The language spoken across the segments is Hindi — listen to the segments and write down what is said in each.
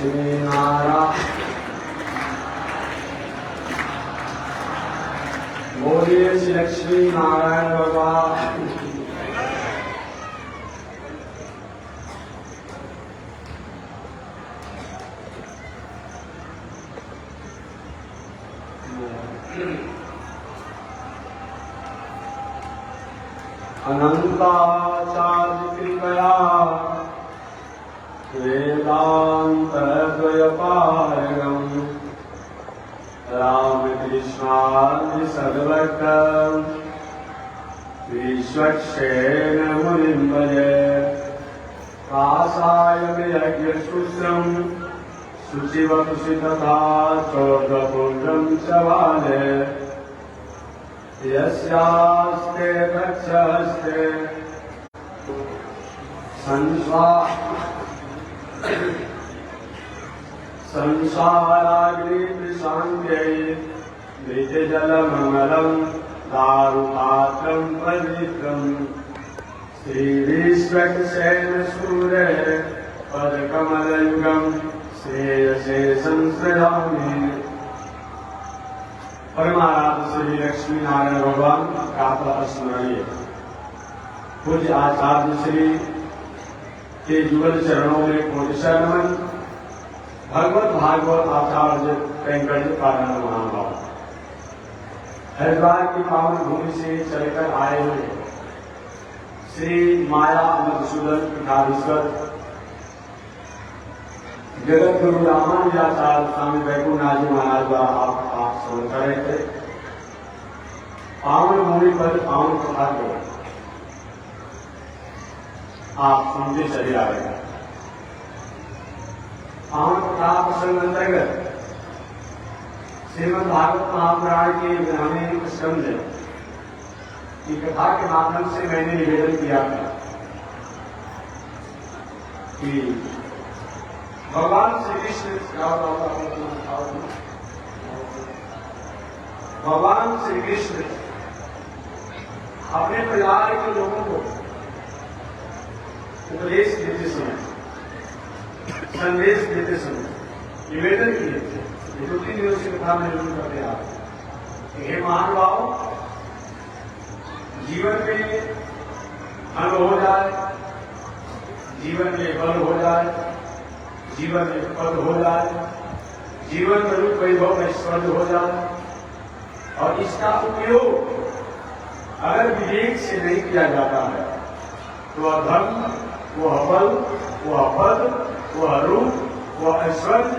श्रीमन्नारायण बोलिए श्री लक्ष्मी नारायण भगवान। अनंताचार्य कृपया वेदांत द्वयपारगम् रामकृष्णादि सद्भक्त विश्वक्सेन मुनिं भजे। काषायमयज्ञसूत्रं शुचिवपुषि तथा चोर्ध्वपुण्ड्रं च वाले यस्यास्ते गच्छस्ते संसाराग्निशान्त्यै मृतजलममलं दारुपात्रं पवित्रं श्रीविश्वक्सेन सूरे पदकमलयुगं श्रेयसे संस्मरामि। परमाराध्य श्री लक्ष्मी नारायण भगवान का स्मरणीय पूज्य आचार्य श्री के युगल चरणों में कोटि शरण। भगवत भागवत आचार्य वेंकट जी पारण महानुभाव हरिद्वार की पावन भूमि से चलकर आए हुए श्री माया मधुसूदन पीठाधीश्वर जगत गुरु रामानुजाचार्य स्वामी वैकुंठनाथ जी महाराज द्वारा आप सुन कर रहे थे। पावन भूमि पर पावन कथा को आप सुनते चले आ रहे हैं। पावन कथा प्रसंग अंतर्गत श्रीमद् भागवत महापुराण के ग्रामीण स्कंद की कथा के माध्यम से मैंने निवेदन किया था कि भगवान श्री कृष्ण अपने परिवार के लोगों को उपदेश देते समय, संदेश देते समय निवेदन किए थे। ये 2-3 दिनों से कथा में निवेदन करते आ रहे। हे महानुभाव, जीवन में धन हो जाए, जीवन में बल हो जाए, जीवन में पद हो जाए, जीवन में रूप वैभव ऐश्वर्य हो जाए और इसका उपयोग अगर विवेक से नहीं किया जाता है तो वह धन, वह बल, वह पद, वह रूप, वह ऐश्वर्य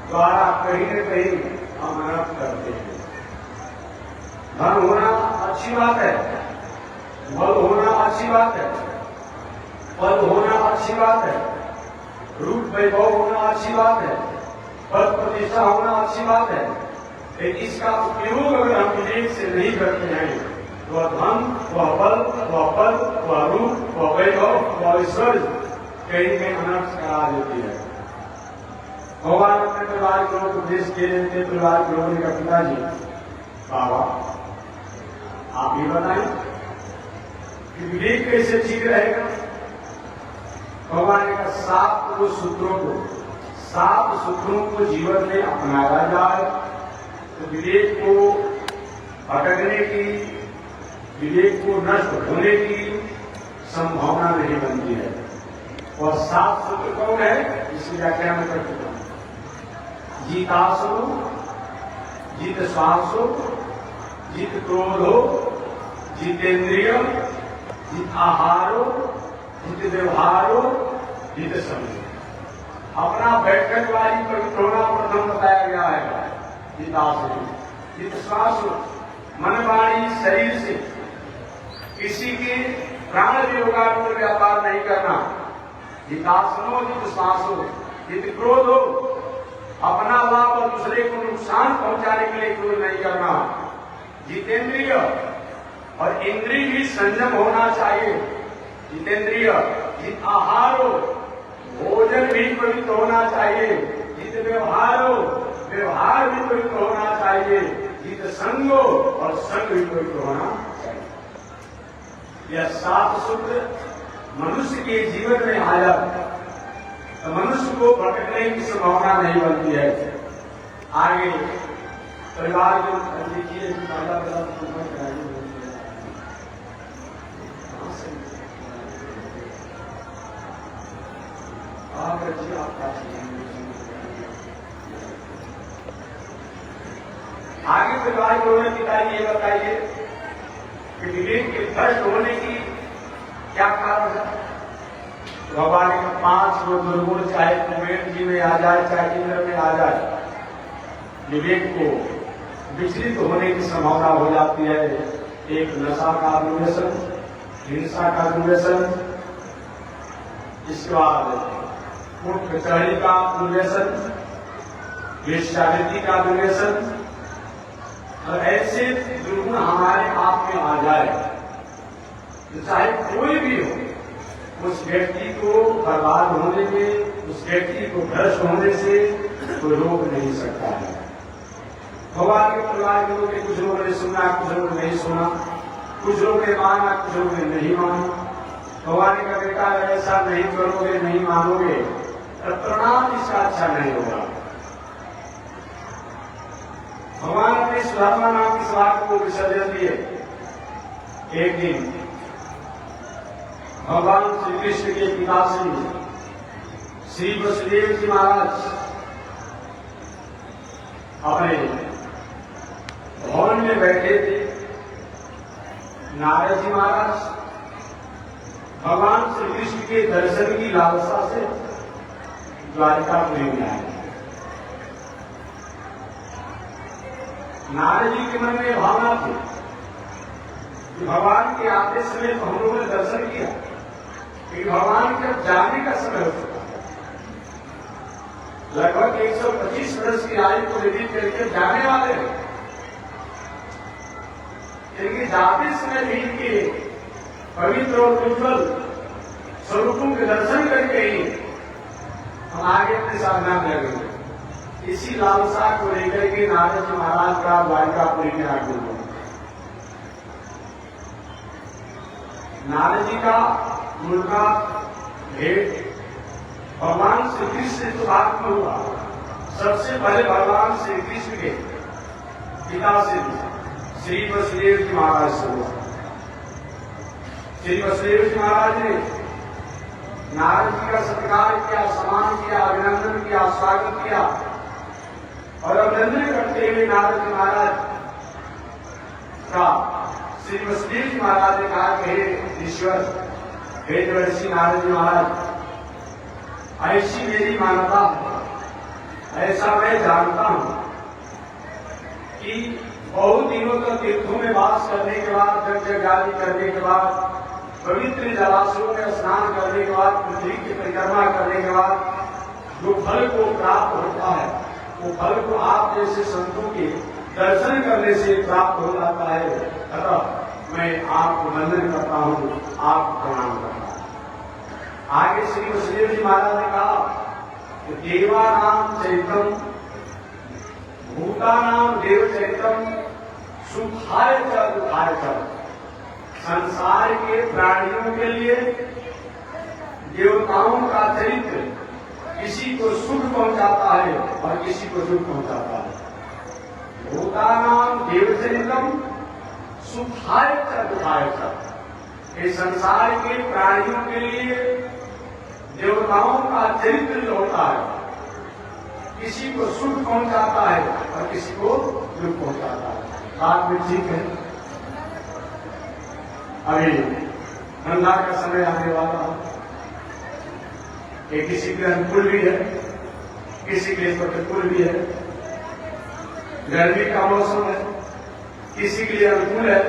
द्वारा कहीं न कहीं हम अनर्थ करते हैं। धन होना अच्छी बात है, बल होना अच्छी बात है, पद होना अच्छी बात है, रूप वैभव होना अच्छी बात है, पद प्रतिष्ठा होना अच्छी बात है, लेकिन इसका उपयोग अगर हम विवेक से नहीं करते हैं तो वह धन, वह बल, वह पद, वह रूप, वह वैभव, वह ऐश्वर्य कहीं कहीं अनर्थ करा देती है। भगवान अपने परिवार के लोग उपदेश दे देते, परिवार के लोगों ने कहा पिताजी बाबा आप ही बताएं कि विवेक कैसे ठीक रहेगा। भगवान ने कहा 7 सूत्रों को जीवन में अपनाया जाए तो विवेक को भटकने की, विवेक को नष्ट होने की संभावना नहीं बनती है। और 7 सूत्र कौन है इसकी व्याख्या में कर चुका हूं। जीतासो, जीत श्वासो, जीत क्रोधो, जीतेंद्रिय, जीत आहारो, जीत व्यवहारो, जीत समझो। अपना बैठक वाली पवित्र होना प्रथम बताया गया है। जीतासो, जीत श्वासो, मन वाणी शरीर से किसी के प्राण वियोगात्म व्यापार नहीं करना। जितासनो, जित श्वासो, जित क्रोधो, अपना लाभ और दूसरे को नुकसान पहुंचाने के लिए क्रोध नहीं करना। जितेंद्रिय, और इंद्रिय भी संयम होना चाहिए। जितेंद्रिय, जित आहार हो, भोजन भी पवित्र होना चाहिए। जित व्यवहार हो, व्यवहार भी पवित्र होना चाहिए। जित संग हो और संग भी पवित्र होना चाहिए। यह 7 सूत्र मनुष्य के जीवन में आया तो मनुष्य को भटकने की संभावना नहीं बनती है। आगे परिवार जो देखिए पहला आगे परिवार के होने पिताजी ये बताइए कि विवेक के भ्रष्ट होने की क्या कारण है। भगवान के 5 दुर्गुण चाहे कुबेर जी में आ जाए चाहे इंद्र में आ जाए, विवेक को विचलित होने की संभावना हो जाती है। एक नशा का दुर्व्यसन, हिंसा का दुर्व्यसन, इसके बाद मूर्ख कचहरी का दुर्व्यसन, वेश्यावृत्ति का दुर्व्यसन, और ऐसे दुर्गुण हमारे आप में आ जाए तो चाहे कोई भी हो, उस व्यक्ति को बर्बाद होने में, उस व्यक्ति को भ्रष्ट होने से कोई रोक नहीं सकता है। भगवान के परिवार के लोग, कुछ लोगों ने सुना, कुछ लोगों ने नहीं सुना, कुछ लोगों ने माना, कुछ लोगों ने नहीं माना। भगवान का बेटा ऐसा नहीं करोगे, नहीं मानोगे तो परिणाम इसका अच्छा नहीं होगा। भगवान अपने सुधामा नाम की स्वार्थ को विसर्जन दिए। एक दिन भगवान श्री कृष्ण के पिताश्री श्री वसुदेव जी महाराज अपने भवन में बैठे थे। नारद जी महाराज भगवान श्री कृष्ण के दर्शन की लालसा से द्वारिकापुरी में आए। नारद जी के मन में भावना थी कि भगवान के आते समय तो हम लोगों ने दर्शन किया, कि भगवान के जाने का समय हो चुका। लगभग 125 वर्ष की आयु को व्यतीत करके जाने वाले हैं, लेकिन जाते समय भी इनके पवित्र और उज्ज्वल स्वरूपों के दर्शन करके ही हम आगे अपनी साधना करेंगे। इसी लालसा को लेकर के नारद जी महाराज का द्वारिकापुरी में आगमन हुआ। नारद जी का मुलाकात भेंट भगवान श्री कृष्ण से आत्म हुआ। सबसे पहले भगवान श्री कृष्ण के पिता श्री वसुदेव जी महाराज से हुआ। श्री वसुदेव जी महाराज ने नारद जी का सत्कार किया, सम्मान किया, अभिनंदन किया, स्वागत किया और अभिनंदन करते हुए नारद जी महाराज का श्री वसुदेव जी महाराज ने कहा कि हे ईश्वर, हे देवर्षि नारद जी महाराज, ऐसी मेरी मान्यता है, ऐसा मैं जानता हूं कि बहुत दिनों तक तीर्थों में वास करने के बाद, यज्ञ करने के बाद, पवित्र जलाशयों में स्नान करने के बाद, पृथ्वी की परिक्रमा करने के बाद जो फल को प्राप्त होता है, वो फल को आप जैसे संतों के दर्शन करने से प्राप्त हो जाता है। अतः मैं आपको वंदन करता हूं, आपको प्रणाम करता हूं। आगे श्री वसुदेव जी महाराज ने कहा कि देवानाम चैतम भूतानाम देव चैतम सुखाय च दुखाय च। संसार के प्राणियों के लिए देवताओं का चरित्र किसी को सुख पहुंचाता है और किसी को दुख पहुंचाता है। भूतानाम देवचरितम सुखाय च दुखाय च। इस संसार के प्राणियों के लिए देवताओं का चरित्र जो होता है, किसी को सुख पहुंचाता है और किसी को दुख पहुंचाता है। बात में ठीक है। अभी ठंडा का समय आने वाला है, किसी के अनुकूल भी है, किसी के लिए प्रतिकूल भी है। गर्मी का मौसम है, किसी के लिए अनुकूल है,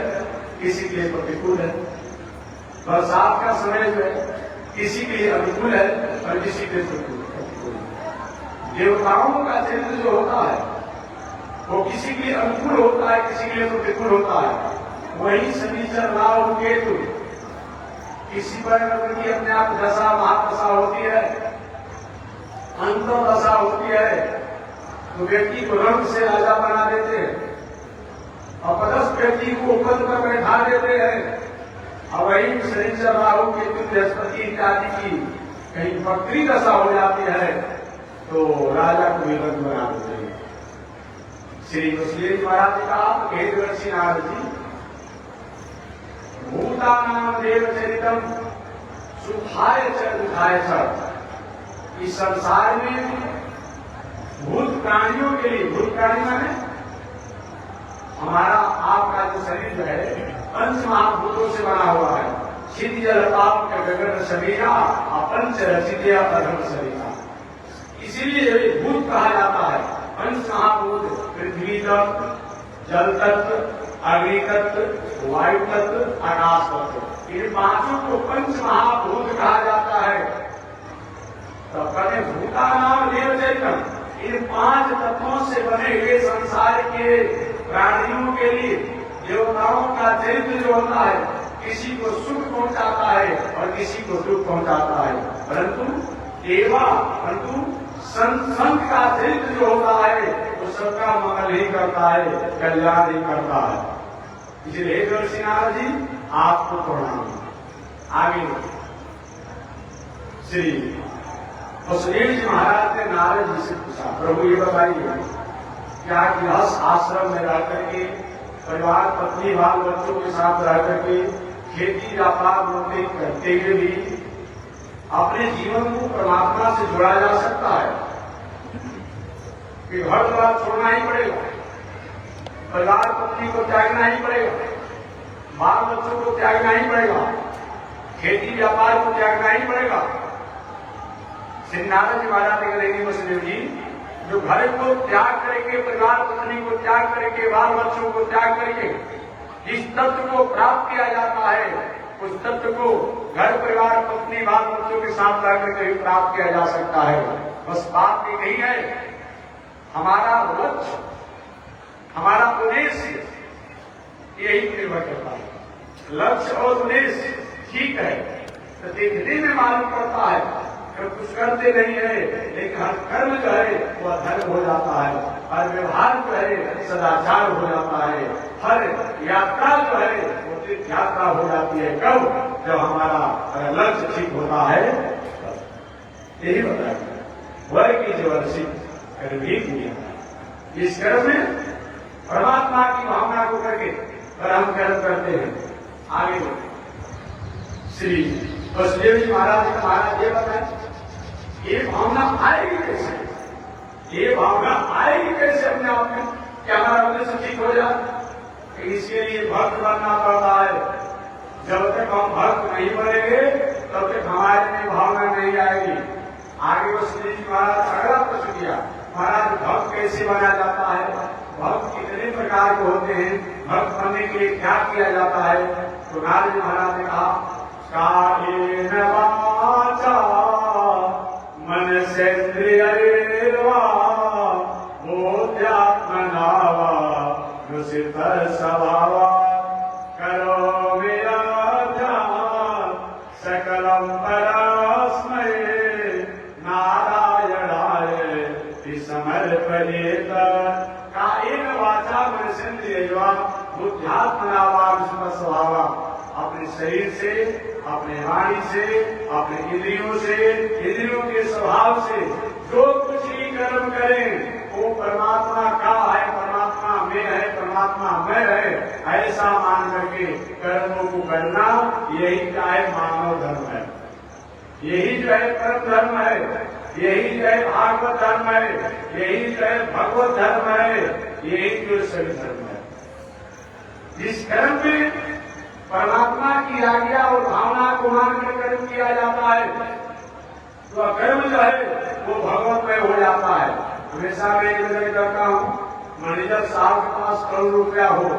किसी के लिए प्रतिकूल है। बरसात का समय जो है, किसी के लिए अनुकूल है और किसी के लिए प्रतिकूल है। देवताओं का चरित्र जो होता है वो किसी के लिए अनुकूल होता है, किसी के लिए प्रतिकूल होता है। वही शनिचर राहु केतु किसी पर की अपने आप दशा महादशा होती है, अंतर्दशा होती है, तो व्यक्ति को रंग से राजा बना देते हैं, अपदस्थ व्यक्ति को उपद पर बैठा देते हैं। और वही शनिचर राहु केतु बृहस्पति इत्यादि की कहीं वक्री दशा हो जाती है तो राजा को विलंब बना देते हैं। श्री वसुदेव महाराज ने कहा, देवर्षि नारद जी, भूतानां देव चरितम सुखाय च दुखाय च, इस संसार में भूत प्राणियों के लिए, भूत प्राणी माने हमारा आपका जो शरीर जो है पंच महाभूतों से बना हुआ है। क्षिति जल पाप के गगन शरीरा पंच रचित अधर्म शरीरा, इसीलिए भूत कहा जाता है। पंच महाभूत पृथ्वी तत्व, जल तत्व, अग्नि तत्व, वायु तत्व, आकाश तत्व, इन पांचों को पंच महाभूत कहा जाता है। तो कहते भूतानां देव चैतन्य, इन पांच तत्वों से बने हुए संसार के प्राणियों के लिए देवताओं का चरित्र जो होता है, किसी को सुख पहुंचाता है और किसी को दुख पहुंचाता है, परंतु संत का चरित्र जो होता है वो सबका मंगल ही करता है, कल्याण ही करता है। इसलिए देवर्षि नारद जी आपको प्रणाम। आगे श्री वसुदेव जी महाराज ने नारद जी से पूछा, प्रभु ये बताइए, क्या गृहस्थ आश्रम में रह करके परिवार पत्नी बाल बच्चों के साथ रह करके खेती व्यापार नौकरी करते हुए भी अपने जीवन को परमात्मा से जोड़ा जा सकता है? कि घर द्वार छोड़ना ही पड़ेगा, परिवार पत्नी को त्यागना ही पड़ेगा, बाल बच्चों को त्यागना ही पड़ेगा, खेती व्यापार को त्यागना ही पड़ेगा? श्री नारद जी महाराज ने कहा, वसुदेव जी, जो घर को त्याग करके, परिवार पत्नी को त्याग करके, बाल बच्चों को त्याग करके जिस तत्व को प्राप्त किया जाता है, उस तत्व को घर परिवार पत्नी बाल बच्चों के साथ रह करके भी प्राप्त किया जा सकता है। बस बात ये नहीं है, हमारा लक्ष्य, हमारा उद्देश्य यही निर्भर करता है। लक्ष्य और उद्देश्य ठीक है तो देखने में मालूम पड़ता है, कुछ करते नहीं है, लेकिन हर कर्म जो है वह धर्म हो जाता है, हर व्यवहार जो है सदाचार हो जाता है, हर यात्रा जो है वो तीर्थ यात्रा हो जाती है। कब? जब हमारा लक्ष्य ठीक होता है। यही बताया वह की देवर्षि कर्म भी किया। इस कर्म में परमात्मा की भावना को करके और हम कर्म करते हैं। आगे श्री वसुदेव जी महाराज का महाराज ये बताए, ये भावना आएगी कैसे? ये भावना आएगी कैसे अपने आप में कि हमारा उद्देश्य ठीक हो जाए? इसके लिए भक्त बनना पड़ता है। जब तक हम भक्त नहीं बनेंगे तब तक हमारे में भावना नहीं आएगी। आगे वसुदेव जी महाराज अगला प्रश्न किया, महाराज भक्त कैसे बना जाता है? भक्त कितने प्रकार के होते हैं? भक्त बनने के लिए क्या किया जाता है? तो नारद महाराज ने कहा, कायेन वाचा मनसेन्द्रियैर्वा बोध्यात्मना वा नुसित स्वभावा करोमि ध्यानं सकलं परस्मै नारायणाय समर्पयेत। कायेन वाचा मनसेन्द्रियैर्वा बोध्यात्मना वा नुसित स्वभावा, अपने शरीर से, अपने वाणी से, अपने इंद्रियों से, इंद्रियों के स्वभाव से जो कुछ भी कर्म करें वो परमात्मा का है, परमात्मा में है, परमात्मा में है, ऐसा मान करके कर्मों को करना, यही क्या है? मानव धर्म है। यही जो है परम धर्म है, यही जो है भागवत धर्म है, यही जो है भगवत धर्म है, यही जो सभी धर्म है। जिस कर्म में परमात्मा की आज्ञा और भावना को मानकर कर्म किया जाता है तो कर्म जो है वो भगवत में हो जाता है। हमेशा मैं एक जगह करता हूँ, मैनेजर साहब के पास करोड़ रुपया हो,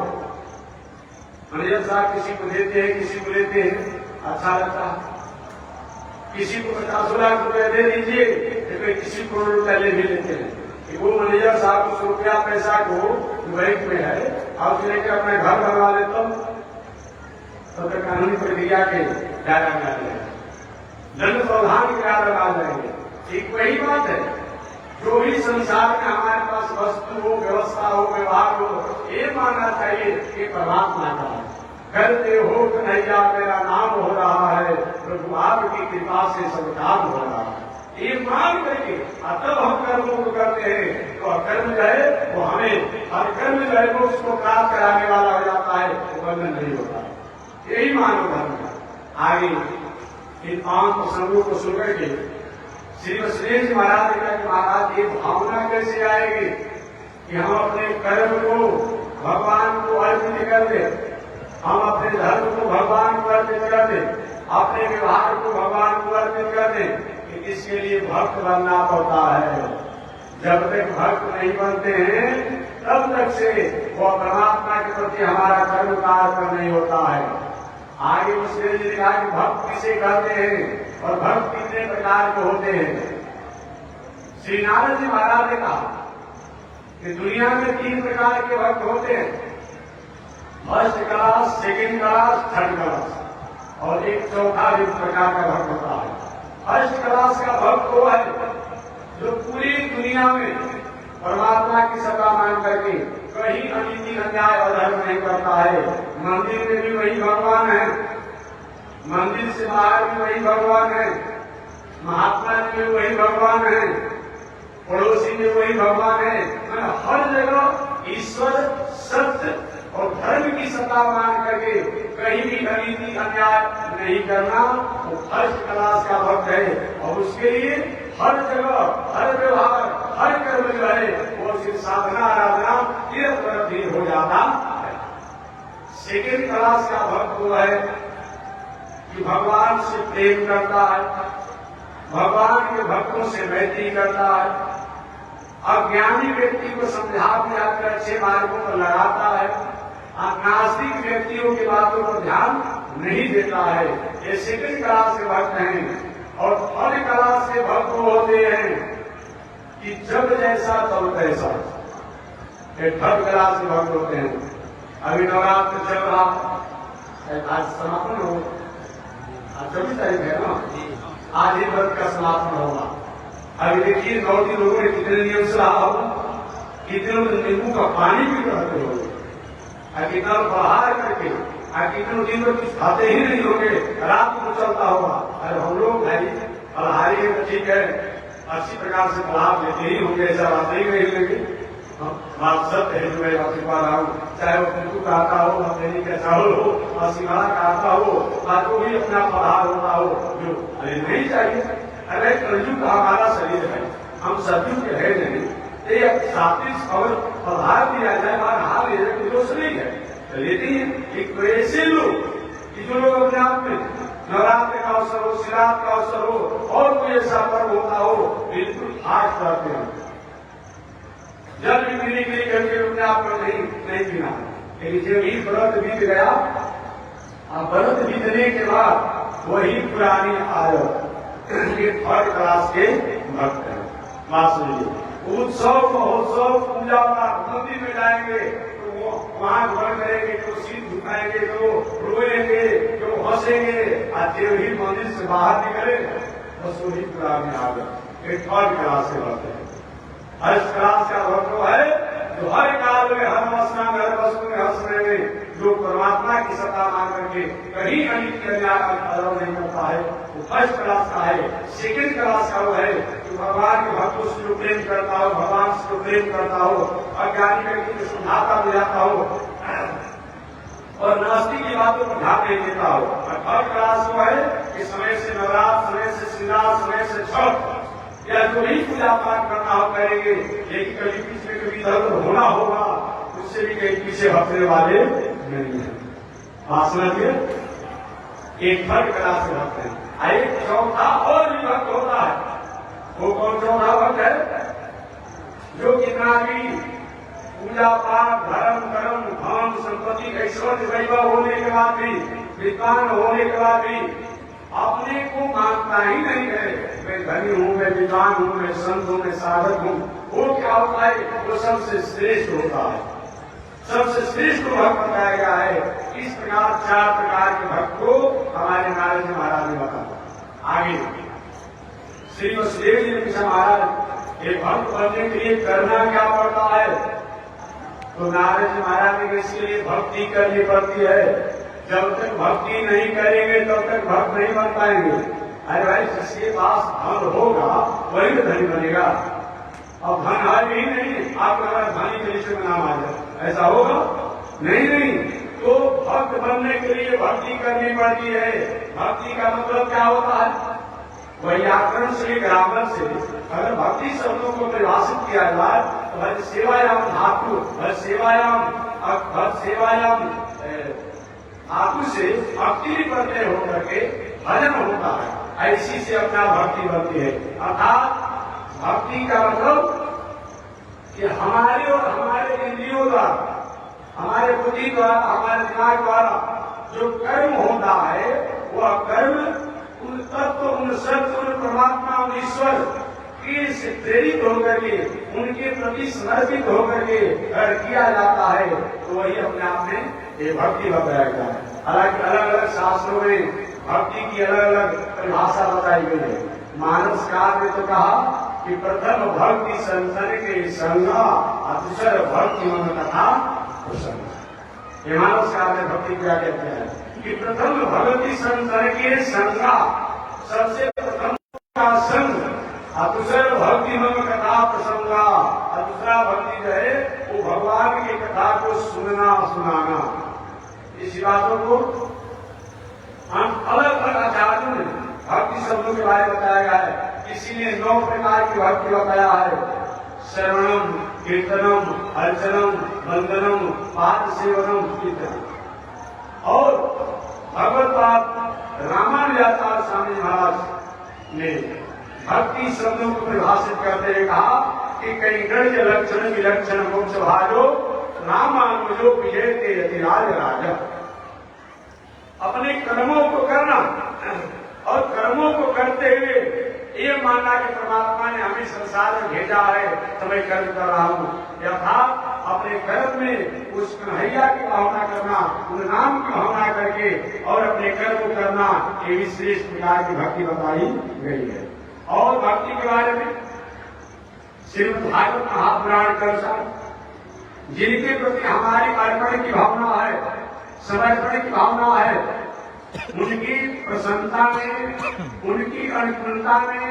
मैनेजर साहब किसी को देते हैं, किसी को लेते हैं, अच्छा लगता है। किसी को 50 लाख रुपया दे दीजिए तो किसी करोड़ रुपया ले भी लेते हैं। वो मैनेजर साहब उस रुपया पैसा को बैंक में है और लेकर अपने घर बनवा लेता हूँ। तब तक कानूनी प्रक्रिया के दायरा में आ जाएगा, दंड प्रावधान के दायरा आ जाएंगे। एक वही बात है, जो भी संसार में हमारे पास वस्तु हो, व्यवस्था हो, व्यवहार हो, ये मानना चाहिए कि परमात्मा का है। करते हो कन्हैया मेरा नाम हो रहा है, प्रभु आपकी कृपा से सब काम हो रहा है, ये मान करके तब हम कर्मों को करते हैं तो कर्म जो है वो हमें, और कर्म जो है वो उसको प्राप्त कराने वाला हो जाता है, वो बंधन नहीं होता है। यही मानव धर्म का। आगे इन 5 प्रसंगों को सुनकर के श्री वसुदेव जी महाराज ने कहा कि महाराज ये भावना कैसे आएगी कि हम अपने कर्म को भगवान को अर्पित कर दे, हम अपने धर्म को भगवान को अर्पित कर दे, अपने व्यवहार को भगवान को अर्पित कर दे। इसके लिए भक्त बनना पड़ता है। जब तक भक्त नहीं बनते हैं तब तक से वो परमात्मा के प्रति हमारा कर्म का अर्पण नहीं होता है। आगे उसने कहा कि भक्त किसे कहते हैं और भक्त कितने प्रकार के होते हैं। श्री नारद जी महाराज ने कहा कि दुनिया में 3 प्रकार के भक्त होते हैं, first class, second class, third class, और एक चौथा भी प्रकार का भक्त होता है। फर्स्ट क्लास का भक्त वो है जो पूरी दुनिया में परमात्मा की सत्ता मान करके कहीं अनिति अन्याय अधर्म नहीं करता है। मंदिर में भी वही भगवान है, मंदिर से बाहर भी वही भगवान है, महात्मा जी में वही भगवान है, पड़ोसी में वही भगवान है। हर जगह ईश्वर, सत्य और धर्म की सत्ता मान करके कहीं भी अनिति अन्याय नहीं करना, वो फर्स्ट क्लास का भक्त है। और उसके लिए हर जगह, हर व्यवहार, हर कर्म जो है वो सिर्फ साधना आराधना तीर्थ प्रति हो जाता है। सेकेंड क्लास का भक्त वो है कि भगवान से प्रेम करता है, भगवान के भक्तों से मैत्री करता है, अज्ञानी व्यक्ति को समझा बुझाकर अच्छे मार्गों पर लगाता है, नास्तिक व्यक्तियों की बातों पर ध्यान नहीं देता है। ये सेकंड क्लास के भक्त हैं। और थर्ड क्लास के भक्त वो होते हैं कि जब जैसा तब तैसा, ये थर्ड क्लास के भक्त होते हैं। अभी नवरात्र चल रहा, आज समापन हो, आज 24 तारीख है ना, आज ही व्रत का समापन होगा। अभी देखिए 9 दिन लोगों ने कितने नियम से रहा होगा, कितने लोग नींबू का पानी भी रहते होंगे, कितना बाहर करके, कितने दिन में कुछ खाते ही नहीं होंगे, रात को चलता होगा। अरे हम लोग भाई फलहारी है तो ठीक है, अच्छी प्रकार से लाभ लेते ही होंगे, ऐसा बात नहीं कहेंगे। बात सत्य है जो मैं बात कर रहा हूँ, चाहे वो कुंकू का आता हो, हथेली का चावल हो, और सिंगाड़ा का आता हो, आज को भी अपना फलहार होता हो, जो अरे नहीं चाहिए। अरे कलयुग का हमारा शरीर है, हम सतयुग के है नहीं, एक सात्विक और फलहार दिया जाए, हार ले जाए, दोष नहीं है, लेकिन एक ऐसे लोग कि जो लोग अपने आप में नवरात्र का अवसर हो, शिवरात्रि का अवसर हो, और कोई ऐसा पर्व होता हो, बिल्कुल हाथ करते हैं, जल भी पीने के लिए करके अपने आप को नहीं पीना। लेकिन जब ही व्रत बीत गया, व्रत बीतने के बाद वही पुरानी आदत, ये थर्ड क्लास के भक्त हैं। बात सुनिए, उत्सव महोत्सव पूजा पाठ मंदिर में जाएंगे तो वो वहां घर करेंगे, तो सीट झुकाएंगे, तो रोएंगे, तो हंसेंगे, आज भी मंदिर से बाहर निकले बस वही पुरानी आदत। एक थर्ड क्लास से भक्त है। फर्स्ट क्लास का भक्त है जो हर काल में, हर वस्त्र में, हर वस्तु में, हर समय में जो परमात्मा की सत्ता मान करके कहीं अनित्य अधर्म नहीं करता है, वो फर्स्ट क्लास का है। सेकेंड क्लास का वो है जो भगवान के भक्तों से जो प्रेम करता हो, भगवान से जो प्रेम करता हो, अज्ञानी व्यक्ति को सुझाता बुझाता हो, और नास्तिक की बातों पर ध्यान नहीं देता हो। और थर्ड क्लास वो है कि समय से नवरात्र, समय से श्रीराम, समय से छठ, या जो ही पूजा पाठ करना हो करेंगे, लेकिन कभी पीछे कभी दर्द होना होगा, उससे भी कहीं पीछे हटने वाले नहीं है। वासना के एक थर्ड क्लास से भक्त है। एक चौथा और भी भक्त होता है। वो कौन चौथा भक्त है? जो कितना भी पूजा पाठ, धर्म कर्म, धन संपत्ति, ऐश्वर्य वैभव होने के बाद भी, विद्वान होने के बाद भी अपने को मानता ही नहीं है, मैं धनी हूँ, मैं विद्वान हूँ, मैं संत हूँ, मैं साधक हूँ। वो क्या होता है? वो सबसे श्रेष्ठ होता है। सबसे श्रेष्ठ भक्त बताया गया है। इस प्रकार 4 प्रकार के भक्त को हमारे नारद जी महाराज ने बताया। आगे श्री वसुदेव जी ने पूछा, महाराज एक भक्त बनने के लिए करना क्या पड़ता है? तो नारद जी महाराज ने इसके लिए भक्ति करनी पड़ती है। जब तक भक्ति नहीं करेंगे तब तक भक्त नहीं बन पाएंगे। अरे भाई, जिसके पास धन होगा वही तो धनी बनेगा। अब धन है भी नहीं, आपका हमारा धनी के लिस्ट में नाम आ जाए, ऐसा होगा नहीं। तो भक्त बनने के लिए भक्ति करनी पड़ती है। भक्ति का मतलब क्या होता है? व्याकरण से, ग्रामर से अगर भक्ति शब्दों को परिभाषित किया जाए तो भक्त सेवायाम धातु, भक्त सेवायाम धातु से भक्ति प्रत्यय होकर के भजन होता है। ऐसी से अपना भक्ति बनती है। अर्थात भक्ति का मतलब कि हमारे और हमारे इंद्रियों द्वारा, हमारे बुद्धि द्वारा, हमारे दिमाग द्वारा जो कर्म होता है वह कर्म उन तत्व, उन सत्य, उन परमात्मा, उन ईश्वर की से प्रेरित होकर के, उनके प्रति समर्पित होकर के अगर किया जाता है तो वही अपने आप में ये भक्ति बताया गया है। हालांकि अलग अलग शास्त्रों में भक्ति की अलग अलग परिभाषा बताई गई है। मानसकार ने तो कहा कि प्रथम भक्ति संसार के संगा, दूसर भक्ति मन कथा प्रसंग। ये मानसकार ने भक्ति क्या कहते हैं कि प्रथम भगवती संसार के संगा, सबसे प्रथम का संग, और दूसरा भक्ति मन कथा प्रसंगा, और दूसरा भक्ति जो है वो भगवान की कथा को सुनाना। इस बातों को हम अलग अलग आचार्यों ने भक्ति शब्दों के बारे में बताया गया है। किसी ने 9 प्रकार की भक्ति बताया है। श्रवणम, कीर्तनम, अर्चनम, वंदनम, पाद सेवनम, कीर्तनम। और भगवत रामानुजाचार्य स्वामी महाराज ने भक्ति शब्दों को परिभाषित करते हुए कहा कि कई गण लक्षण विलक्षण मोक्ष भाजो रामानुजो विजयते यतिराज राजा। अपने कर्मों को करना और कर्मों को करते हुए ये मानना कि परमात्मा ने हमें संसार में भेजा है तो मैं कर्म कर रहा हूँ, यथार्थ अपने कर्म में उस कन्हैया की भावना करना, उन नाम की भावना करके और अपने कर्म को करना, ये भी श्रेष्ठ प्रकार की भक्ति बताई गई है। और भक्ति के बारे में श्रीमद् भागवत महापुराण के अनुसार जिनके प्रति हमारी अर्पण की भावना है, समर्पण की भावना है, उनकी प्रसन्नता में, उनकी अनुकूलता में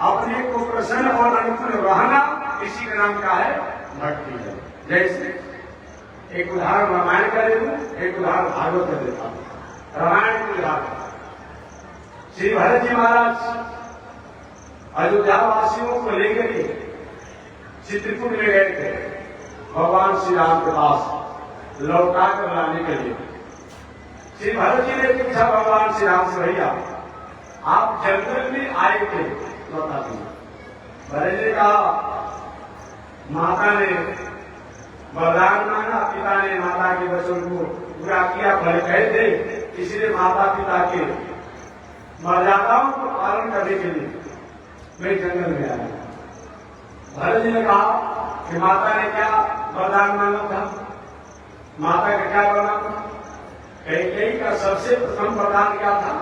अपने को प्रसन्न और अनुकूल रहना, इसी का नाम क्या है? भक्ति है। जैसे एक उदाहरण रामायण का दे दूं, एक उदाहरण भागवत का देता हूं। रामायण के उदाहरण श्री भरत जी महाराज अयोध्या वासियों को लेकर के चित्रकूट में गए थे भगवान श्री राम के पास लौटा कर लाने के लिए। श्री भरत जी ने पूछा भगवान श्री राम से, भैया आप जंगल में आए थे लौटा दिए। भरत जी ने कहा माता ने वरदान मांगा, पिता ने माता के वचन को पूरा किया, भले कहे थे, इसलिए माता पिता के मर्यादाओं को पालन करने के लिए मैं जंगल में आया। भरत जी ने कहा कि माता ने क्या वरदान मांगा था? माता का क्या वरदान था? कैकेयी का सबसे प्रथम वरदान क्या था?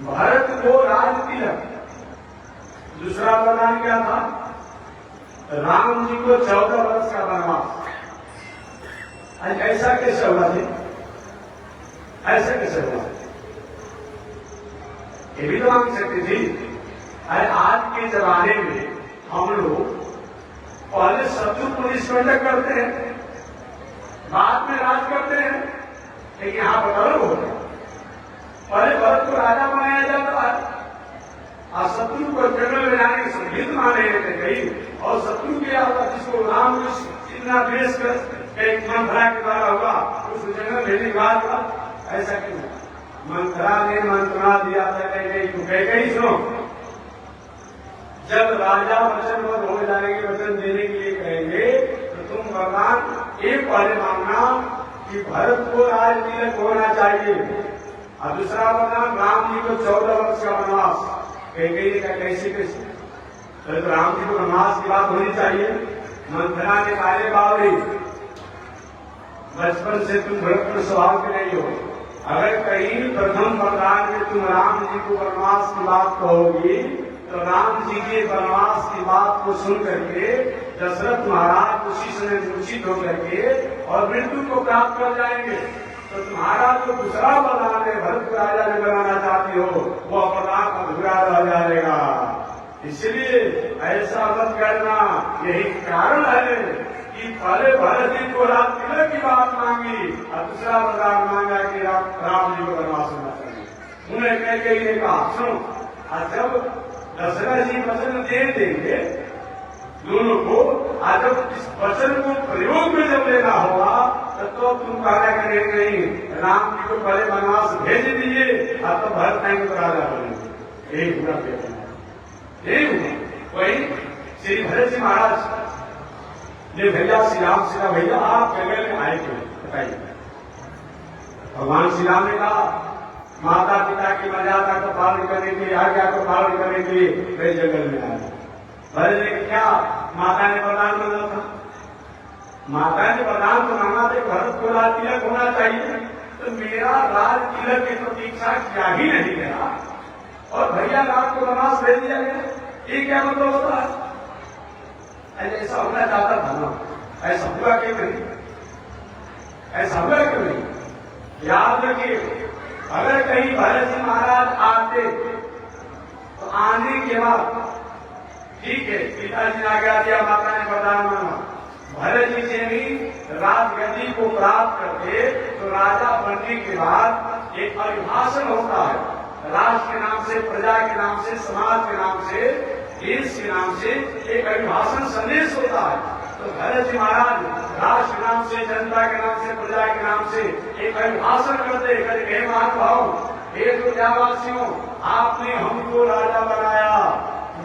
भरत को राज तिलक। दूसरा वरदान क्या था? राम जी को 14 वर्ष का वनवास। ऐसा कैसे हुआ थे? ऐसा कैसे हुआ? ये भी तो मांग सकती थी। अरे आज के जमाने में हम लोग पहले शत्रु को निष्कंटक करते हैं, बाद में राज करते हैं, लेकिन यहां पर अलग होता है। पहले भरत को राजा बनाया जाता है और शत्रु को जंगल में जाने के हित माने जाते कई, और शत्रु के आता जिसको राम इतना द्वेष कर मंत्रा के द्वारा हुआ उस जंगल भेजने के बाद ऐसा क्यों? मंत्रा ने मंत्रणा दिया था कैकेयी सुनो, जब राजा वचनबद्ध हो जाएंगे, वचन देने के लिए कहेंगे तो तुम भगवान एक पहले मांगना कि भरत को राज तिलक होना चाहिए, और दूसरा वरदान राम जी को 14 वर्ष का वनवास। कैकेयी का कैसे तो राम जी को वनवास की बात होनी चाहिए। मंत्रणा ने पहले बावरी बचपन से तुम भरतपुर स्वभाव के नहीं हो। अगर कहीं प्रथम वरदान में तुम राम जी को वनवास की बात कहोगी तो राम जी के वनवास की बात को सुन करके दशरथ महाराज उसी समय मूर्छित होकर के और मृत्यु को प्राप्त कर जाएंगे। तो तुम्हारा जो दूसरा वरदान है भरत को राजा जो बनाना चाहती हो वो वरदान अधूरा रह जाएगा। इसलिए ऐसा मत करना। यही कारण है कि पहले भरत जी को राज तिलक की बात मांगी और दूसरा वरदान मांगा कि राम जी को वनवास होना चाहिए। उन्हें कह के कहा सुनो, और जब दशरथ जी वचन दे देंगे दोनों को, आज जब इस वचन को प्रयोग में जब लेना होगा तो तुम कहना करेंगे नहीं राम जी को पहले वनवास भेज दीजिए और तो भरत टाइम को राजा बनेंगे। यही पूरा पेपर यही हुआ। वही श्री भरत जी महाराज ने भैया श्री राम से कहा भैया आप जंगल में आए क्यों बताइए। भगवान श्री राम ने कहा माता पिता की मर्यादा का पालन करने के लिए, आज्ञा का पालन करने के लिए मैं जंगल में आया। भरत ने क्या माता ने वरदान मांगा था? माता ने वरदान तो मांगा था भरत को राज तिलक होना चाहिए। तो मेरा राज तिलक की प्रतीक्षा क्या ही नहीं गया और भैया रात को वनवास भेज दिया गया। ये क्या मतलब होता है? ऐसा होना चाहता था ना, ऐसा हुआ क्यों नहीं? ऐसा हुआ क्यों नहीं? याद रखिए, अगर कहीं भरत जी महाराज आते तो आने के बाद ठीक है पिताजी ने आज्ञा दिया, माता ने वरदान मांगा, भरत जी से भी राजगद्दी को प्राप्त करते तो राजा बनने के बाद एक अभिभाषण होता है। राष्ट्र के नाम से, प्रजा के नाम से, समाज के नाम से, देश के नाम से एक अभिभाषण संदेश होता है। तो भरत जी महाराज राष्ट्र के नाम से, जनता के नाम से, प्रजा के नाम से एक अभिभाषण करते हे महानुभाव, हे प्रजावासियों, आपने हमको राजा बनाया,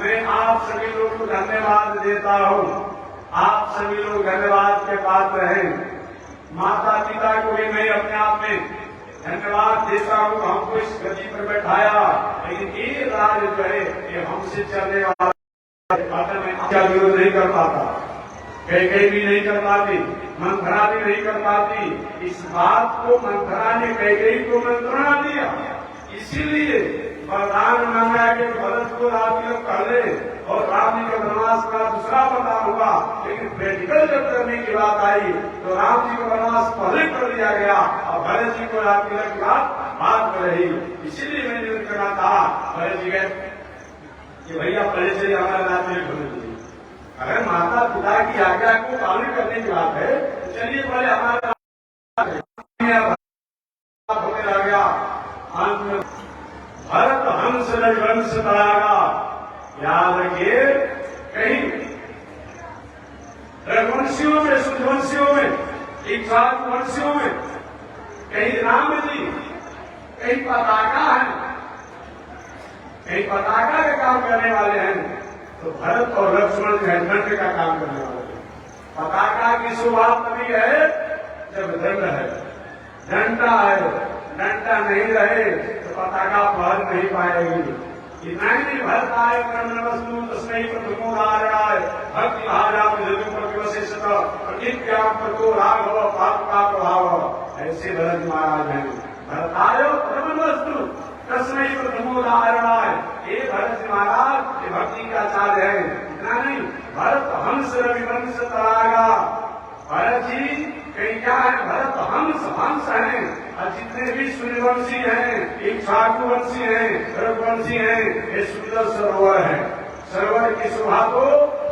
मैं आप सभी लोग को धन्यवाद देता हूँ। आप सभी लोग धन्यवाद के पात्र हैं। माता पिता को भी मैं अपने आप में धन्यवाद देता हूँ, हमको इस गति पर बैठाया। लेकिन ये राज जो है ये हमसे चलने वाला क्या विरोध नहीं कर पाता, कई भी नहीं कर पाती, मंथरा भी नहीं कर पाती। इस बात को मंथरा ने कई को मंत्रणा दिया। इसीलिए वरदान मांगा कि भरत को राज तिलक पहले और राम जी का वनवास का दूसरा वरदान हुआ। लेकिन प्रैक्टिकल जब करने की बात आई तो राम जी का वनवास पहले कर दिया गया और भरत जी को राज तिलक की बात कर रही। इसीलिए मैंने निवेदन करना था भरत जी कि भैया पहले से हमारा राज तिलक होने दीजिए। अगर माता पिता की आज्ञा को पालन करने की बात है तो चलिए पहले हमारा होने लग गया। अंत में भरत हंस रघुवंश तड़ागा। याद रखिए, कहीं रघुवंशियों में, सूर्यवंशियों में, इक्ष्वाकुवंशियों में कहीं राम जी, कहीं पताका है, कहीं पताका का काम करने वाले हैं तो भरत और लक्ष्मण जो है दंड का काम करने वाले हैं। पताका की शुरुआत तभी है जब दंड है, डंडा है, डंडा नहीं रहे तो पताका फहर नहीं पाएगी। इतना ही नहीं, भरत आए कर्म वस्तु तस्मै प्रथमोदाहरणाय भक्ति भावना प्रतिवशिष्टता प्रतिज्ञा प्रतो राघव पाप का प्रभाव। ऐसे भरत महाराज हैं। भरत आयो कर्म वस्तु तस्मै प्रथमोदाहरणाय। ये भरत महाराज ये भक्ति के आचार्य है। इतना नहीं, भरत हंस रविवंश तड़ागा। भरत जी कहीं क्या है? भरत हंस, हंस है। और जितने भी सूर्यवंशी हैं, इक्ष्वाकुवंशी हैं, रघुवंशी हैं, ये सुंदर सरोवर है। सरोवर की शोभा तो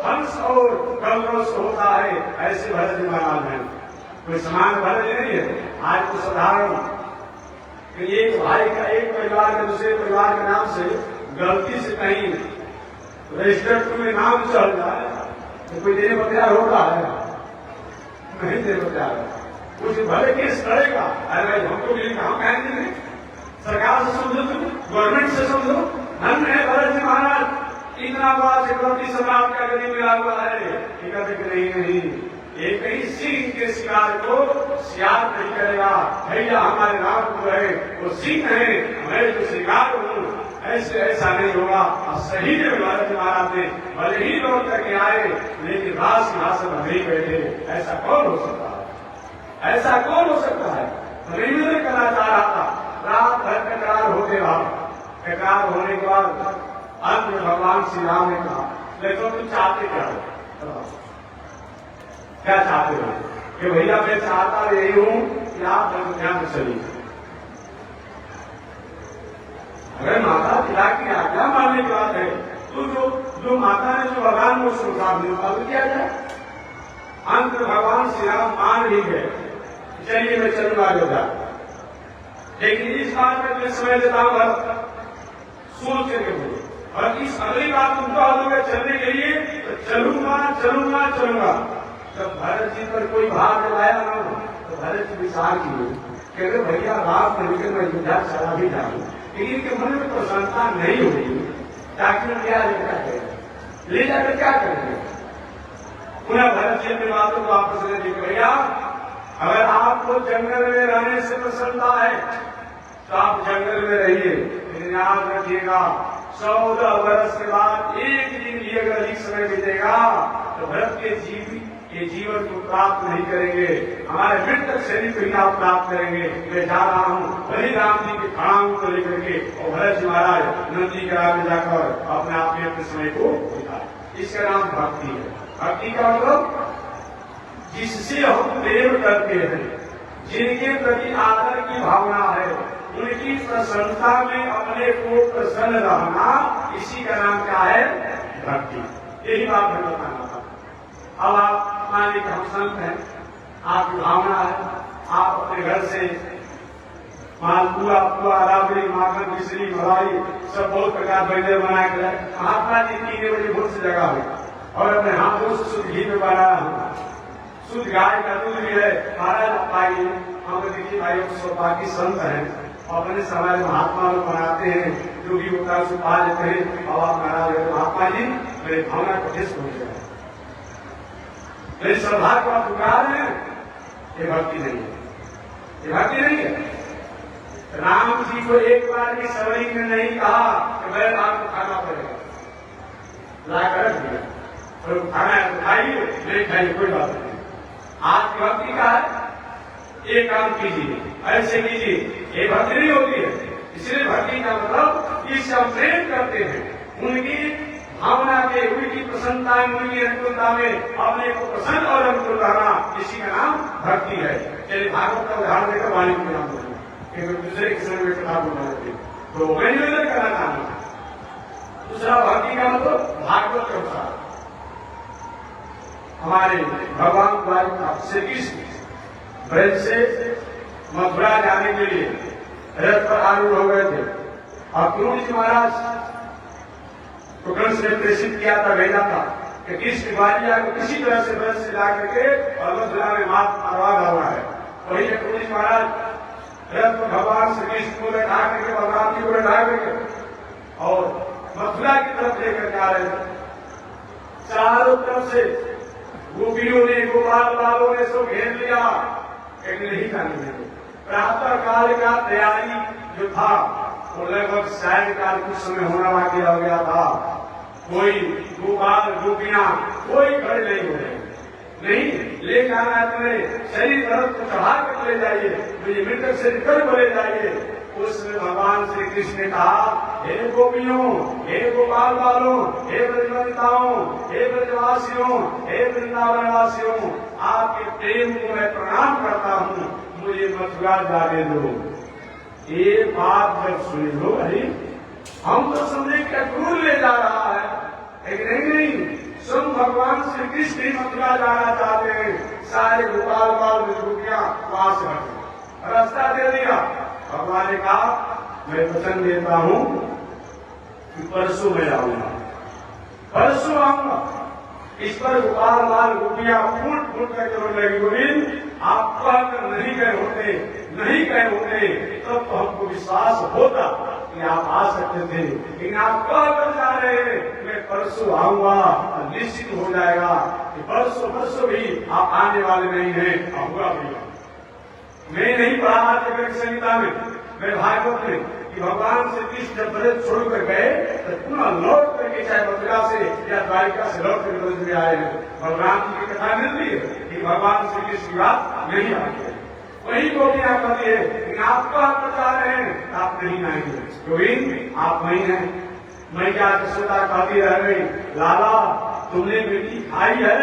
हंस और गौरव से होता है। ऐसे भरत महाराज हैं। कोई समान भरत नहीं है। आज तो साधारण एक भाई का एक परिवार के दूसरे परिवार के नाम से गलती से कहीं रजिस्टर में नाम चल जाए तो कोई देने को तैयार होता है? नहीं देने को तैयार है। कुछ भले केस करेगा, अरे हमको भी हम कहेंगे नहीं, सरकार से समझो, गवर्नमेंट से समझो। धन है भरत जी महाराज, इतना बड़ा चक्रवर्ती सम्राट का गति मिला हुआ है। नहीं, एक ही सिंह के शिकार को शिकार नहीं करेगा। भैया हमारे राम जो है वो सिंह है, मैं जो शिकार हूँ, ऐसे ऐसा नहीं होगा। और सही में भरत महाराज ने भले ही लौट करके आए लेकिन राज सिंहासन नहीं बैठे। ऐसा कौन हो सकता है? ऐसा कौन हो सकता है? रविंद्र करना चाह रहा था, रात भर टकरार होते रहा। टकरार होने के बाद अंत में भगवान श्री राम ने कहा, देखो तुम चाहते क्या हो? क्या चाहते हो? कि भैया मैं चाहता यही हूं कि आप अयोध्या में चलिए। अगर माता पिता की आज्ञा मानने की बात है तो जो माता ने जो भगवान को सुझाव दिया किया जाए। अंत में भगवान श्री राम मान ही गए, चलिए मैं चलूंगा अयोध्या। लेकिन इस बात में मैं समय देता हूं, सोच करके बोलो। और इस अगली बात तुमको आदमी चलने के लिए तो चलूंगा चलूंगा चलूंगा। जब भरत जी पर कोई भार लगाया ना तो भरत जी विचार किए कि अगर भैया रात में निकल मैं अयोध्या चला भी जाऊं, लेकिन इनके मन में प्रसन्नता नहीं होगी, ताकि क्या ले जाकर क्या करेंगे? पुनः भरत जी अपनी बातों को वापस ले दी, भैया अगर आपको जंगल में रहने से प्रसन्नता है तो आप जंगल में रहिए, लेकिन याद रखिएगा 14 वर्ष के बाद एक दिन भी अगर अधिक समय बीतेगा तो भरत के जीवन को प्राप्त नहीं करेंगे, हमारे मृतक शरीर को ही आप प्राप्त करेंगे। मैं जा रहा हूँ वही राम जी के खड़ाओं को लेकर के, और भरत जी महाराज नंदी के राह में जाकर अपने आप में अपने समय को बिताए। इसका नाम भक्ति है। भक्ति का मतलब जिससे हम प्रेम करते हैं, जिनके प्रति आदर की भावना है, उनकी प्रसन्नता में अपने को प्रसन्न रहना, इसी का नाम क्या है? भक्ति। यही बात मैं बताना था। अब आप मान लीजिए हम संत हैं, आपकी भावना है, आप अपने घर से मालपुआ पुआ राबड़ी माखन मिश्री मलाई सब बहुत प्रकार व्यंजन बना के लाए। महात्मा जी 3 बजे भोर से जगा हुए और अपने हाथों से शुद्ध घी में बनाया हुआ, शुद्ध गाय का दूध भी है। महाराज पाइए, हम देखिए भाई सौभाग्य संत हैं, अपने समाज महात्मा लोग बनाते हैं, जो भी होता है उसको पा लेते हैं। और आप महाराज महात्मा जी मेरे भावना को ठेस पहुंच गया, मेरे सौभाग्य को आप पुकार हैं, ये भक्ति नहीं है, ये भक्ति नहीं है। राम जी को एक बार भी सवरी ने नहीं कहा कि मैं आपको खाना पड़ेगा, लाकर रख दिया और खाना है तो खाइए, नहीं खाइए कोई बात नहीं। आपकी भक्ति का है, ये काम कीजिए, ऐसे कीजिए, ये भक्ति नहीं होती है। इसलिए भक्ति का मतलब इससे हम प्रेम करते हैं, उनकी भावना के, उनकी प्रसन्नता में, उनकी अनुकूलता में अपने को प्रसन्न और अनुकूल रहना, इसी का नाम भक्ति है। चलिए भागवत का उदाहरण देकर वाणी के नाम बोलूँ, दूसरे किस्म में कथा बोलना होती तो मैं निवेदन करना चाहूंगा। दूसरा भक्ति का मतलब भागवत के अनुसार हमारे भगवान श्री कृष्ण ब्रज से मथुरा जाने के लिए रथ पर आरूढ़ हो गए थे। और गुरु जी महाराज को कंस ने प्रेषित किया था, भेजा था कि कृष्ण ग्वालिया को किसी तरह से ब्रज से ला करके और मथुरा में मारवा डालना है। वही गुरु जी महाराज रथ पर भगवान श्री कृष्ण को बैठा करके, बलराम जी को बैठा करके और मथुरा की तरफ लेकर जा रहे थे। चारों तरफ से गोपियों ने, गोपाल बालों ने सब घेर लिया, लेकिन नहीं जाने देते। प्रातः काल का तैयारी जो था वो लगभग सायंकाल कुछ समय होना बाकी रह गया था। कोई गोपाल गोपियां कोई खड़े नहीं हो रहे, नहीं ले जाना तुम्हें शरीर तरफ को चढ़ा कर ले जाइए, मुझे मृतक से निकल ले जाइए। उसमें भगवान श्री कृष्ण ने कहा, हे गोपियों, हे गोपाल बालों, हे ब्रजवनिताओं, हे ब्रजवासियों, हे वृंदावनवासियों, आपके प्रेम को मैं प्रणाम करता हूँ, मुझे मथुरा जाने दो। ये बात जब सुनी लो, अरे हम तो समझे क्या क्रूर ले जा रहा है, लेकिन नहीं, स्वयं भगवान श्री कृष्ण ही मथुरा जाना चाहते हैं। सारे गोपाल बाल गोपियां वहां से हटे, रास्ता दे दिया। भगवान ने कहा, मैं वचन देता हूं कि परसों मैं आऊंगा, परसों आऊंगा। इस पर गोपाल बाल गोपियां फूट फूट करके रोने लगी, गोविंद आप कहकर नहीं गए होते, नहीं गए होते तब तो हमको विश्वास होता कि आप आ सकते थे, लेकिन आप कहकर जा रहे हैं मैं परसों आऊंगा, निश्चित हो जाएगा कि परसों भी आप आने वाले नहीं हैं। आऊंगा भी मैं नहीं पढ़ा चक्र संहिता में, मैं भागवत में, कि भगवान श्री कृष्ण जब ब्रज छोड़कर गए तो पुनः लौट करके, चाहे मथुरा से या द्वारिका से लौट कर ब्रज में आए हैं। भगवान की कथा मिलती है कि कि भगवान श्री कृष्ण की बात नहीं आती है। वही गोपियां कहती है कि आपको आप बता रहे हैं आप नहीं आएंगे, गोविंद आप वही हैं। मैं क्या यशोदा कहती रह गई, लाला तुमने बेटी खाई है,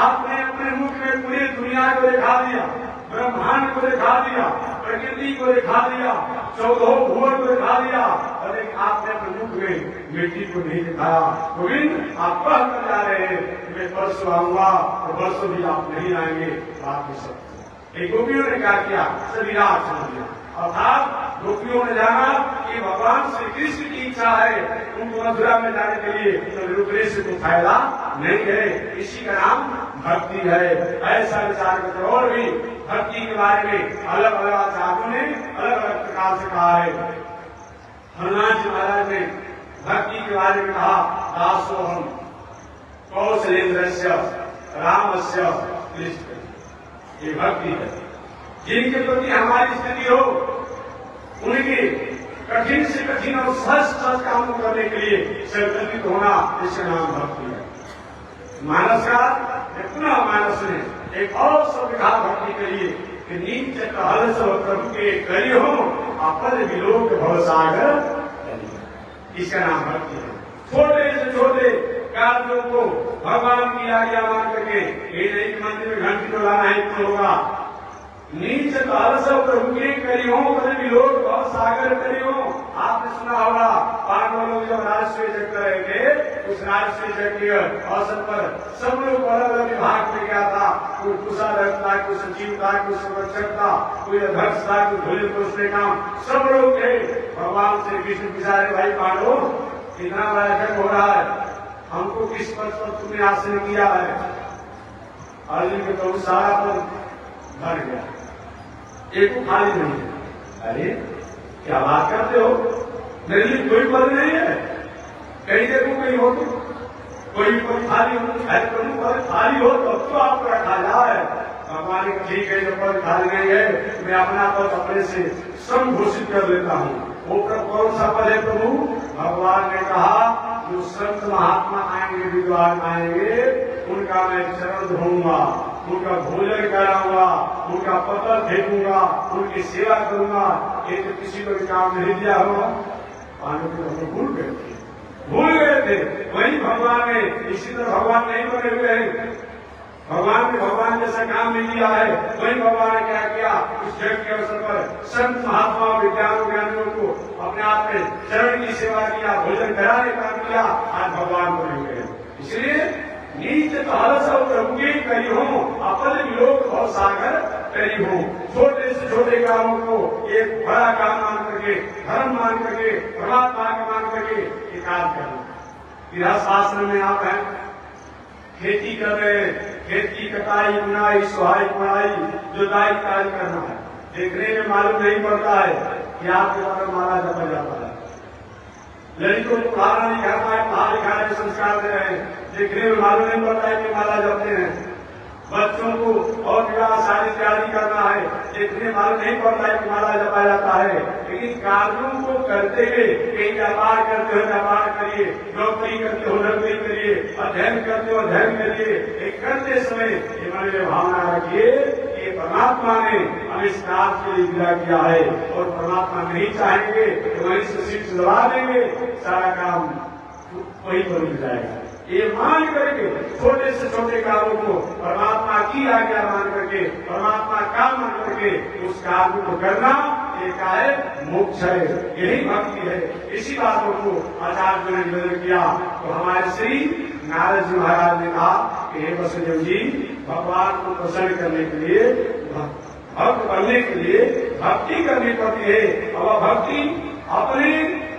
आपने अपने मुख में पूरी दुनिया को दिखा दिया, ब्रह्मांड को दिखा दिया, प्रकृति को दिखा दिया, 14 भुवन को दिखा दिया, और एक आपने अपने मुख में मिट्टी को नहीं दिखाया। गोविंद आप कह कर जा रहे हैं मैं परसों आऊंगा और परसों भी आप नहीं आएंगे, बात भी सत्य। एक गोपियों ने क्या किया, सभी रात समझ लिया, अर्थात गोपियों ने जाना कि भगवान श्री कृष्ण की इच्छा है उनको मथुरा में जाने के लिए, तो रुकने से कोई फायदा नहीं है, इसी का नाम भक्ति है। ऐसा विचार करते और भी भक्ति के बारे में अलग अलग आचार्यों ने अलग अलग प्रकार से कहा है। हनुमान जी महाराज ने भक्ति के बारे में कहा, दासोहम कौशलेन्द्रस्य रामस्य कृष्ण, ये भक्ति है। जिनके प्रति हमारी स्थिति हो उनके कठिन से कठिन और सहज काम करने के लिए संकल्पित होना, इसका नाम भक्ति है। मानस का पुनः मानस ने एक और शब्द कहा भक्ति के लिए कि नीच कहल सब प्रभु के करी हो अपन विलोक भवसागर, इसका नाम भक्ति है। छोटे से छोटे कार्यों को भगवान की आज्ञा मान करके, ये नहीं कि मंदिर में घंटी डोलाना है तो होगा, नीच कहल सब प्रभु के करी हो अपन विलोक भवसागर करी हो। आपने सुना होगा पांडव लोग जब राजस्व यज्ञ कर रहे थे, उस राजस्व यज्ञ के अवसर पर सब लोग अलग अलग विभाग में गया था, कोई कुशाध्यक्ष था, कोई सचिव था, कोई संरक्षक था, कोई अध्यक्ष था, कोई भोजन परोसने काम, सब लोग थे। भगवान श्री कृष्ण विचारे भाई पांडव इतना बड़ा यज्ञ हो रहा है, हमको किस पद पर तुमने आसन किया है? अर्जुन के तो सारा पद भर गया, एक खाली नहीं है। अरे क्या बात करते हो, मेरे लिए कोई पद नहीं है, कहीं देखो कहीं हो तो कोई पद खाली हो, पद खाली हो तो आपको रखा जाए। भगवान ठीक है, जो पद खाली नहीं है मैं अपना पद अपने से स्वयं घोषित कर लेता हूँ। वो कौन सा पद है प्रभु? भगवान ने कहा जो संत महात्मा आएंगे, विद्वान आएंगे, उनका मैं चरण धोऊंगा, उनका भोजन कराऊंगा, उनका पत्र फेंकूंगा, उनकी सेवा करूंगा। ये तो किसी को भी काम नहीं दिया होगा। पांडव को हम भूल गए थे। वही भगवान ने, इसी तरह भगवान नहीं बने हुए हैं, भगवान ने भगवान जैसा काम नहीं दिया है। वही भगवान ने क्या किया, उस जग के अवसर पर संत महात्मा ज्ञानियों को अपने आप में चरण की सेवा किया, भोजन कराने का किया, आज भगवान बने हुए हैं। इसलिए नीच कहल सब प्रभु के करी हो अपन विलोक भवसागर करी हो। छोटे से छोटे कामों को एक बड़ा काम मान करके, धर्म मान करके, परमात्मा के मान करके ये काम करना। गृहस्थाश्रम में आप हैं, खेती कर रहे हैं, खेत की कटाई, बुनाई, सुहाई, पढ़ाई, जुताई कार्य करना है, देखने में मालूम नहीं पड़ता है कि आपके द्वारा माला जपा जाता है। लड़कियों को पढ़ाना लिखाना है, पढ़ा लिखाने के संस्कार दे रहे हैं, देखने में मालूम नहीं पड़ता है कि माला जपते हैं। बच्चों को और विवाह शादी तैयारी करना है, देखने में मालूम नहीं पड़ता है कि माला जपा जाता है। लेकिन कार्यों को करते हुए, कहीं व्यापार करते हो व्यापार करिए, नौकरी करते हो नौकरी करिए, अध्ययन करते हो अध्ययन करिए। एक करते समय ये मन में भावना रखिए कि परमात्मा ने हमें इस कार्य के लिए विदा किया है, और परमात्मा नहीं चाहेंगे तो वहीं से शीर्ष दबा देंगे, सारा काम वहीं पर मिल जाएगा। ये मान करके छोटे से छोटे कामों को परमात्मा की आज्ञा मान करके, परमात्मा का मान करके उस कार्य को करना, ये क्या है? मोक्ष है, यही भक्ति है। इसी बातों को आचार्य ने निवेदन किया तो हमारे श्री नारद जी महाराज ने कहा कि हे वसुदेव जी, भगवान को प्रसन्न करने के लिए, भक्त बनने के लिए भक्ति करनी पड़ती है। और भक्ति अपने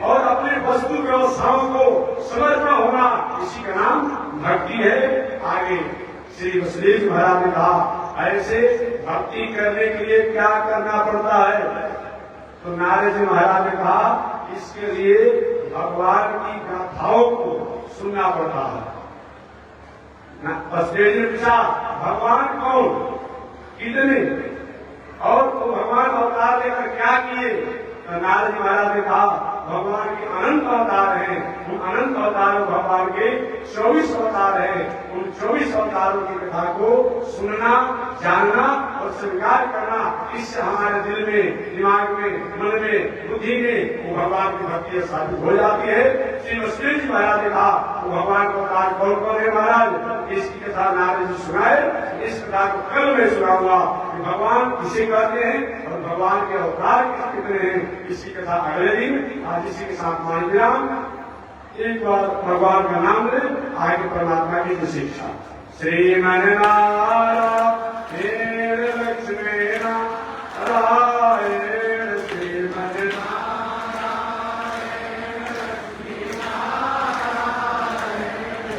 और अपने वस्तु व्यवस्थाओं को समझना होना, इसी का नाम भक्ति है। आगे श्री वसुदेव जी महाराज ने कहा ऐसे भक्ति करने के लिए क्या करना पड़ता है? तो नारद जी महाराज ने कहा इसके लिए भगवान की गाथाओं को सुनना पड़ता है। वसुदेव जी ने पूछा भगवान कौन, कितने, और तो भगवान अवतार लेकर क्या किए? तो नारद जी महाराज ने कहा भगवान के अनंत अवतार हैं। उन अनंत अवतारों भगवान के 24 अवतार हैं। उन 24 अवतारों की कथा को सुनना, जानना और स्वीकार करना, इससे हमारे दिल में, दिमाग में, मन में, बुद्धि में वो भगवान की भक्ति साबित हो जाती है। श्री वसुदेव जी महाराज ने कहा वो भगवान का अवतार कौन कौन है महाराज? इसकी कथा नारद जी सुनाए। इस कथा को कल मैं सुनाऊंगा कि भगवान किसे कहते हैं और भगवान के अवतार कितने हैं। इसकी कथा अगले दिन। आज इसी के साथ मान विराम। एक बार भगवान का नाम ले, आगे परमात्मा की शिक्षा। श्रीमन नारायण लक्ष्मी नारायण श्रीमन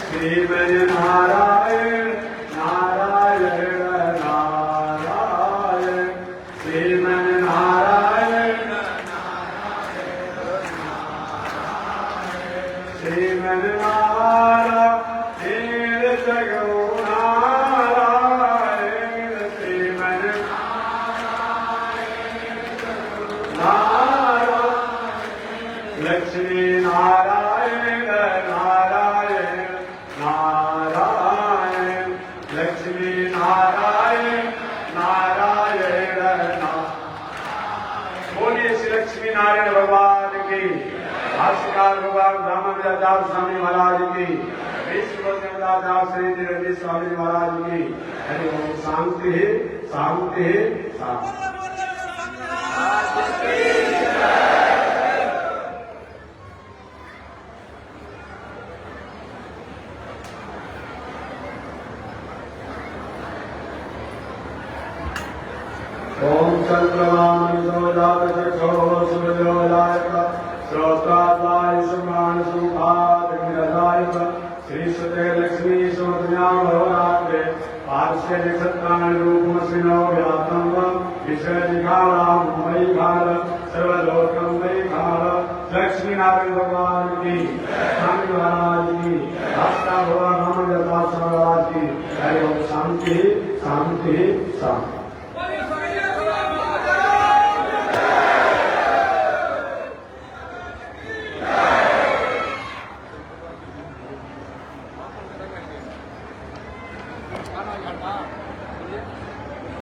श्रीमन नारायण नारायण नारायण श्रीमन नारायण श्रीमन नारायण जगो नारायण श्रीमन नारायण लक्ष्मी नारायण नारायण नारायण लक्ष्मी नारायण नारायण नारायण। बोलिए श्री लक्ष्मी नारायण भगवान की। भाष्यकार भगवान रामानुजाचार्य स्वामी महाराज की। विश्वनाथ श्री निरंजन स्वामी महाराज की। हरि ओम। शांति है, शांति है, शांति। ओम चंद्रमानसोजातचक्षो सूर्योदयक श्रोत्राद्वाय सुमान सुखादिरदायक श्रीसुते लक्ष्मी सुमध्यां भवनात्रे पार्श्वे नक्षत्राणि रूपमस्मिनो व्याप्तं विषयनिखारां मयि भार सर्वलोकं मयि भार। लक्ष्मी नारायण भगवान की, स्वामी महाराज की, राष्ट्र भगवान रामानुजाचार्य महाराज की। हरि ओम। शांति शांति शांति।